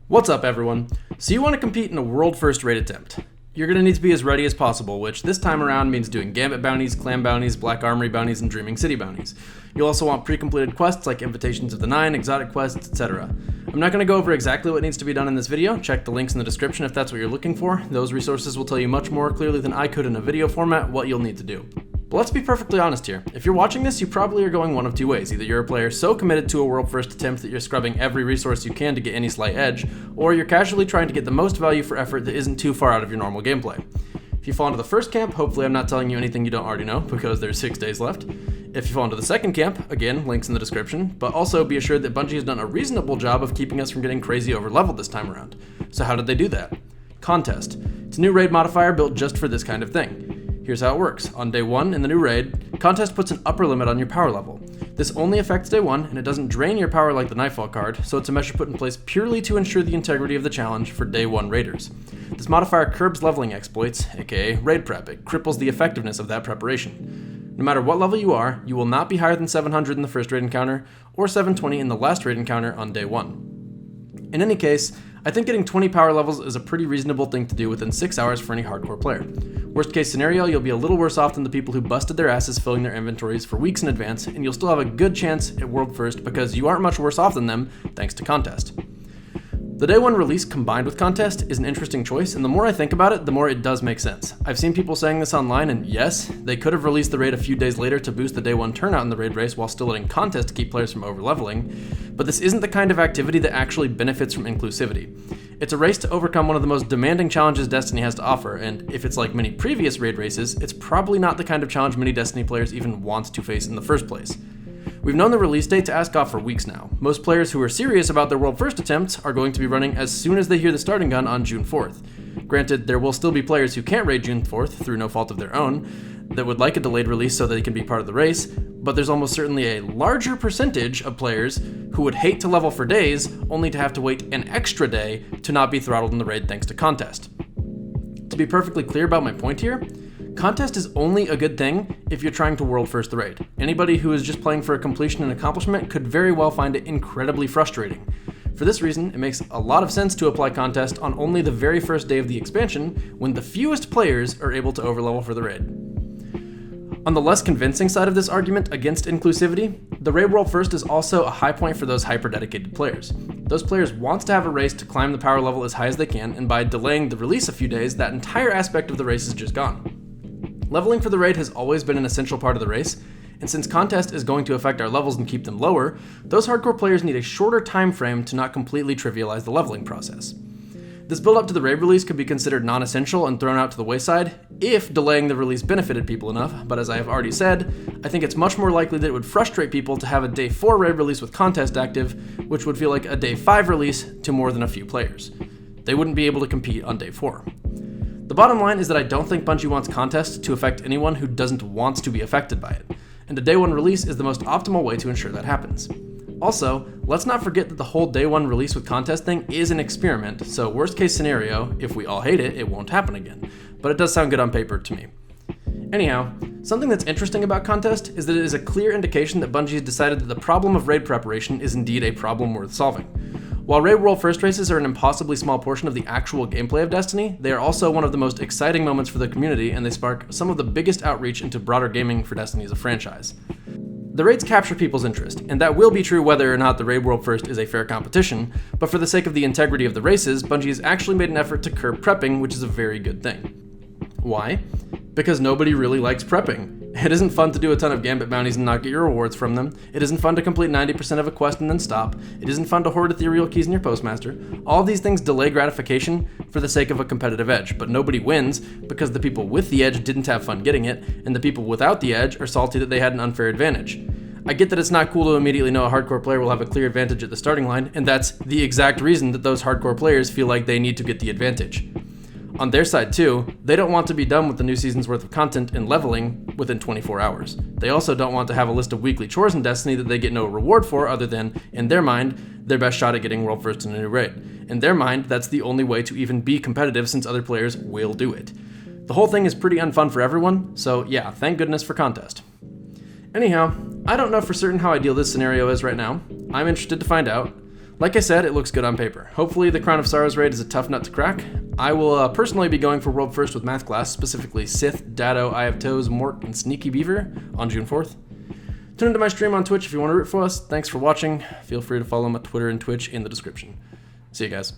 What's up, everyone? So you want to compete in a world first raid attempt. You're going to need to be as ready as possible, which this time around means doing Gambit bounties, Clan bounties, Black Armory bounties, and Dreaming City bounties. You'll also want pre-completed quests like Invitations of the Nine, exotic quests, etc. I'm not going to go over exactly what needs to be done in this video. Check the links in the description if that's what you're looking for. Those resources will tell you much more clearly than I could in a video format what you'll need to do. But let's be perfectly honest here. If you're watching this, you probably are going one of two ways. Either you're a player so committed to a world first attempt that you're scrubbing every resource you can to get any slight edge, or you're casually trying to get the most value for effort that isn't too far out of your normal gameplay. If you fall into the first camp, hopefully I'm not telling you anything you don't already know, because there's 6 days left. If you fall into the second camp, again, links in the description, but also be assured that Bungie has done a reasonable job of keeping us from getting crazy over-leveled this time around. So how did they do that? Contest. It's a new raid modifier built just for this kind of thing. Here's how it works. On day 1 in the new raid, Contest puts an upper limit on your power level. This only affects day 1, and it doesn't drain your power like the Nightfall card, so it's a measure put in place purely to ensure the integrity of the challenge for day 1 raiders. This modifier curbs leveling exploits, aka raid prep. It cripples the effectiveness of that preparation. No matter what level you are, you will not be higher than 700 in the first raid encounter, or 720 in the last raid encounter on day 1. In any case, I think getting 20 power levels is a pretty reasonable thing to do within 6 hours for any hardcore player. Worst case scenario, you'll be a little worse off than the people who busted their asses filling their inventories for weeks in advance, and you'll still have a good chance at world first because you aren't much worse off than them thanks to Contest. The day 1 release combined with Contest is an interesting choice, and the more I think about it, the more it does make sense. I've seen people saying this online, and yes, they could have released the raid a few days later to boost the day 1 turnout in the raid race while still letting Contest to keep players from over-leveling, but this isn't the kind of activity that actually benefits from inclusivity. It's a race to overcome one of the most demanding challenges Destiny has to offer, and if it's like many previous raid races, it's probably not the kind of challenge many Destiny players even want to face in the first place. We've known the release date to ask off for weeks now. Most players who are serious about their world first attempts are going to be running as soon as they hear the starting gun on June 4th. Granted, there will still be players who can't raid June 4th through no fault of their own, that would like a delayed release so they can be part of the race, but there's almost certainly a larger percentage of players who would hate to level for days only to have to wait an extra day to not be throttled in the raid thanks to Contest. To be perfectly clear about my point here, Contest is only a good thing if you're trying to world first the raid. Anybody who is just playing for a completion and accomplishment could very well find it incredibly frustrating. For this reason, it makes a lot of sense to apply Contest on only the very first day of the expansion when the fewest players are able to overlevel for the raid. On the less convincing side of this argument against inclusivity, the raid world first is also a high point for those hyper-dedicated players. Those players want to have a race to climb the power level as high as they can, and by delaying the release a few days, that entire aspect of the race is just gone. Leveling for the raid has always been an essential part of the race, and since Contest is going to affect our levels and keep them lower, those hardcore players need a shorter time frame to not completely trivialize the leveling process. This build up to the raid release could be considered non-essential and thrown out to the wayside if delaying the release benefited people enough, but as I have already said, I think it's much more likely that it would frustrate people to have a day 4 raid release with Contest active, which would feel like a day 5 release to more than a few players. They wouldn't be able to compete on day 4. The bottom line is that I don't think Bungie wants Contest to affect anyone who doesn't want to be affected by it, and a day 1 release is the most optimal way to ensure that happens. Also, let's not forget that the whole day 1 release with Contest thing is an experiment, so worst case scenario, if we all hate it, it won't happen again. But it does sound good on paper to me. Anyhow, something that's interesting about Contest is that it is a clear indication that Bungie has decided that the problem of raid preparation is indeed a problem worth solving. While raid world first races are an impossibly small portion of the actual gameplay of Destiny, they are also one of the most exciting moments for the community, and they spark some of the biggest outreach into broader gaming for Destiny as a franchise. The raids capture people's interest, and that will be true whether or not the raid world first is a fair competition, but for the sake of the integrity of the races, Bungie has actually made an effort to curb prepping, which is a very good thing. Why? Because nobody really likes prepping. It isn't fun to do a ton of Gambit bounties and not get your rewards from them. It isn't fun to complete 90% of a quest and then stop. It isn't fun to hoard ethereal keys in your postmaster. All these things delay gratification for the sake of a competitive edge, but nobody wins because the people with the edge didn't have fun getting it, and the people without the edge are salty that they had an unfair advantage. I get that it's not cool to immediately know a hardcore player will have a clear advantage at the starting line, and that's the exact reason that those hardcore players feel like they need to get the advantage. On their side too, they don't want to be done with the new season's worth of content and leveling within 24 hours. They also don't want to have a list of weekly chores in Destiny that they get no reward for other than, in their mind, their best shot at getting world first in a new raid. In their mind, that's the only way to even be competitive since other players will do it. The whole thing is pretty unfun for everyone, so yeah, thank goodness for Contest. Anyhow, I don't know for certain how ideal this scenario is right now. I'm interested to find out. Like I said, it looks good on paper. Hopefully the Crown of Sorrows raid is a tough nut to crack. I will personally be going for World First with Math class, specifically Sith, Dado, Eye of Toes, Mort, and Sneaky Beaver on June 4th. Tune into my stream on Twitch if you want to root for us. Thanks for watching. Feel free to follow my Twitter and Twitch in the description. See you guys.